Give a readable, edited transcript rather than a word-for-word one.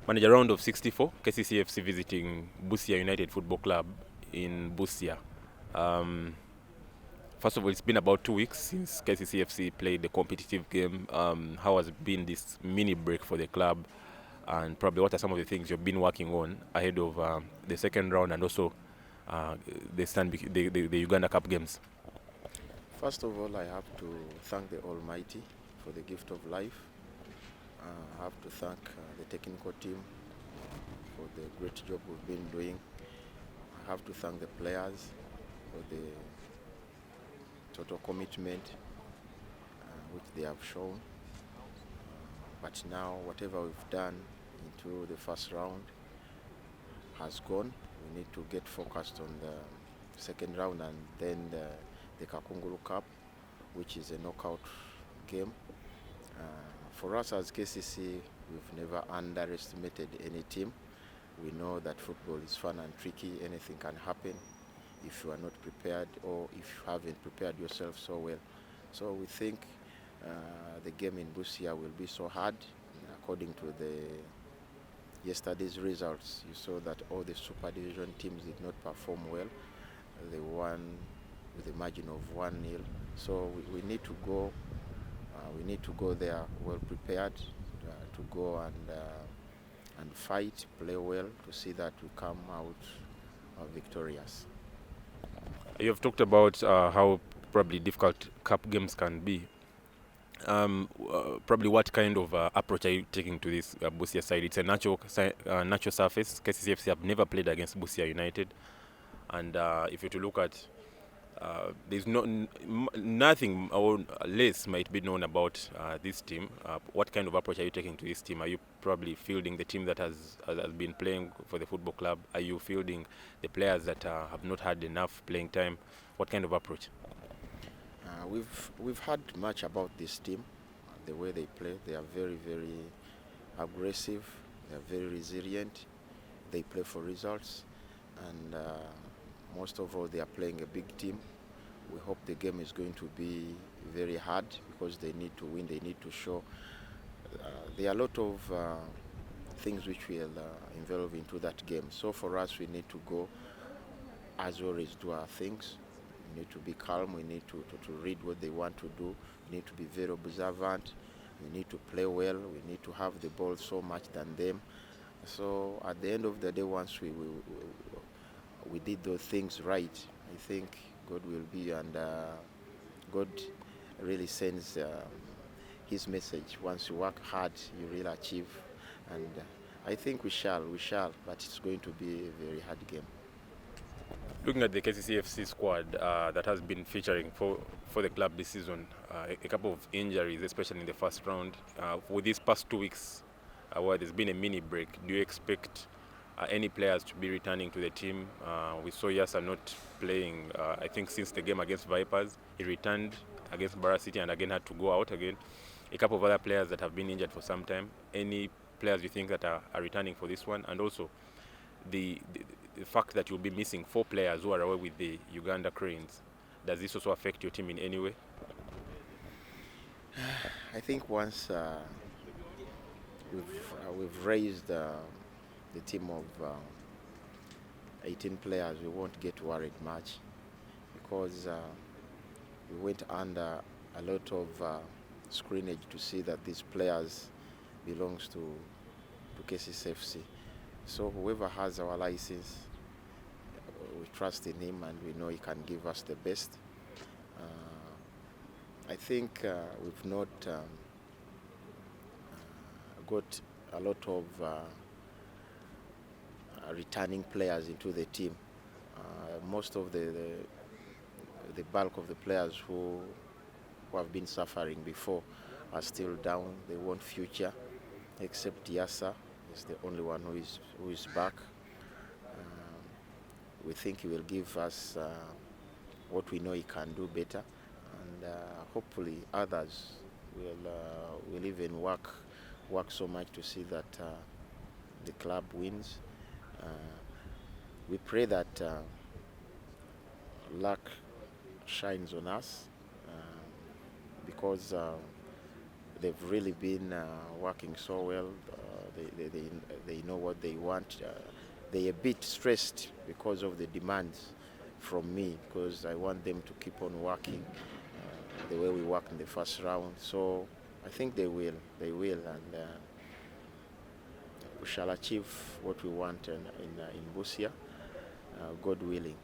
Manager round of 64, KCCFC visiting BUSIA United Football Club in Busia. First of all, it's been about 2 weeks since KCCFC played the competitive game. How has been this mini break for the club? And probably what are some of the things you've been working on ahead of the second round and also the Stanbic, the Uganda Cup games? First of all, I have to thank the Almighty for the gift of life. I have to thank the technical team for the great job we've been doing. I have to thank the players for the total commitment which they have shown. But now, whatever we've done into the first round has gone. We need to get focused on the second round and then the Kakungulu Cup, which is a knockout game. For us as KCC, we've never underestimated any team. We know that football is fun and tricky. Anything can happen if you are not prepared or if you haven't prepared yourself so well. So we think the game in Busia will be so hard. According to yesterday's results, you saw that all the Super Division teams did not perform well. They won with a margin of 1-0. So we need to go. We need to go there well prepared to go and fight, play well to see that we come out victorious. You have talked about how probably difficult cup games can be. Probably what kind of approach are you taking to this Busia side? It's a natural surface. KCCFC have never played against Busia United, and if you to look at there's nothing or less might be known about this team. What kind of approach are you taking to this team? Are you probably fielding the team that has been playing for the football club? Are you fielding the players that have not had enough playing time? What kind of approach? We've heard much about this team, the way they play. They are very, very aggressive. They are very resilient. They play for results, and most of all, they are playing a big team. We hope the game is going to be very hard because they need to win. They need to show. There are a lot of things which will involve into that game. So for us, we need to go, as always, do our things. We need to be calm. We need to read what they want to do. We need to be very observant. We need to play well. We need to have the ball so much than them. So at the end of the day, once we did those things right, I think God will be, and God really sends his message. Once you work hard, you really achieve, and I think we shall, but it's going to be a very hard game. Looking at the KCCFC squad that has been featuring for the club this season, a couple of injuries, especially in the first round. With these past 2 weeks, where there's been a mini break, do you expect any players to be returning to the team? We saw Yasa not playing, I think, since the game against Vipers. He returned against Barra City and again had to go out again. A couple of other players that have been injured for some time. Any players you think that are returning for this one? And also the fact that you'll be missing 4 players who are away with the Uganda Cranes, does this also affect your team in any way? I think once we've raised the team of 18 players, we won't get worried much because we went under a lot of screenage to see that these players belongs to KCCFC. So whoever has our license, we trust in him and we know he can give us the best. I think we've not got a lot of returning players into the team. Most of the bulk of the players who have been suffering before are still down. They want future, except Yasa is the only one who is back. We think he will give us what we know he can do better, and hopefully others will even work so much to see that the club wins. We pray that luck shines on us because they've really been working so well. they know what they want. They're a bit stressed because of the demands from me, because I want them to keep on working the way we worked in the first round. So I think they will, and we shall achieve what we want in BUSIA, God willing.